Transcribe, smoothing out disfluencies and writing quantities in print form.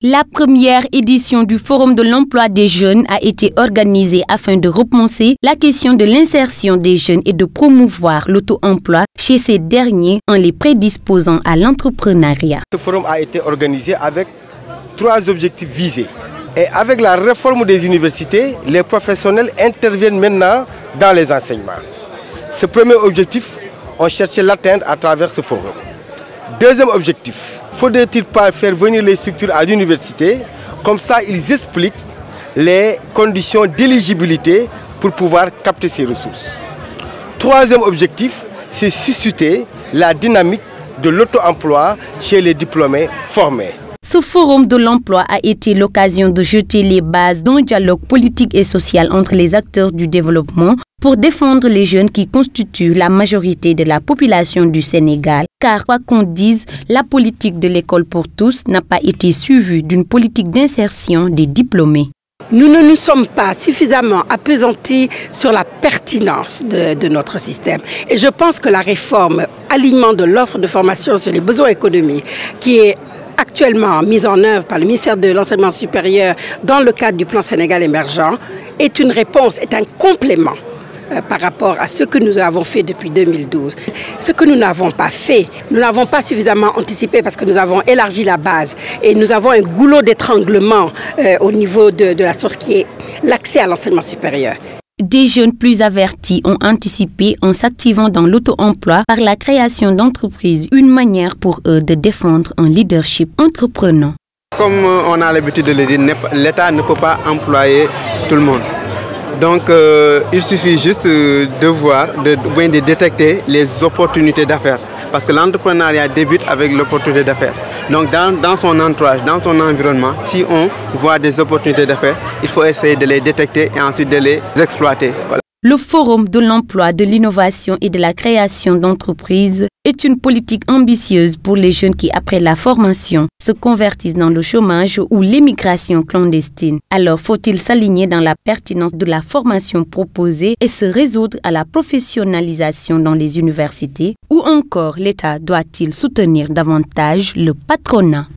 La première édition du Forum de l'emploi des jeunes a été organisée afin de repenser la question de l'insertion des jeunes et de promouvoir l'auto-emploi chez ces derniers en les prédisposant à l'entrepreneuriat. Ce forum a été organisé avec 3 objectifs visés. Et avec la réforme des universités, les professionnels interviennent maintenant dans les enseignements. Ce premier objectif, on cherchait l'atteindre à travers ce forum. Deuxième objectif, faudrait-il pas faire venir les structures à l'université, comme ça ils expliquent les conditions d'éligibilité pour pouvoir capter ces ressources. Troisième objectif, c'est susciter la dynamique de l'auto-emploi chez les diplômés formés. Ce forum de l'emploi a été l'occasion de jeter les bases d'un dialogue politique et social entre les acteurs du développement pour défendre les jeunes qui constituent la majorité de la population du Sénégal. Car quoi qu'on dise, la politique de l'école pour tous n'a pas été suivie d'une politique d'insertion des diplômés. Nous ne nous sommes pas suffisamment appesantis sur la pertinence de notre système. Et je pense que la réforme alignement de l'offre de formation sur les besoins économiques qui est actuellement mise en œuvre par le ministère de l'Enseignement supérieur dans le cadre du plan Sénégal émergent est une réponse, est un complément par rapport à ce que nous avons fait depuis 2012. Ce que nous n'avons pas fait, nous n'avons pas suffisamment anticipé parce que nous avons élargi la base et nous avons un goulot d'étranglement au niveau de la source qui est l'accès à l'enseignement supérieur. Des jeunes plus avertis ont anticipé en s'activant dans l'auto-emploi par la création d'entreprises, une manière pour eux de défendre un leadership entreprenant. Comme on a l'habitude de le dire, l'État ne peut pas employer tout le monde. Donc il suffit juste de voir, de détecter les opportunités d'affaires. Parce que l'entrepreneuriat débute avec l'opportunité d'affaires. Donc dans son entourage, dans son environnement, si on voit des opportunités d'affaires, il faut essayer de les détecter et ensuite de les exploiter. Voilà. Le Forum de l'emploi, de l'innovation et de la création d'entreprises est une politique ambitieuse pour les jeunes qui, après la formation, se convertissent dans le chômage ou l'émigration clandestine. Alors, faut-il s'aligner dans la pertinence de la formation proposée et se résoudre à la professionnalisation dans les universités? Ou encore, l'État doit-il soutenir davantage le patronat?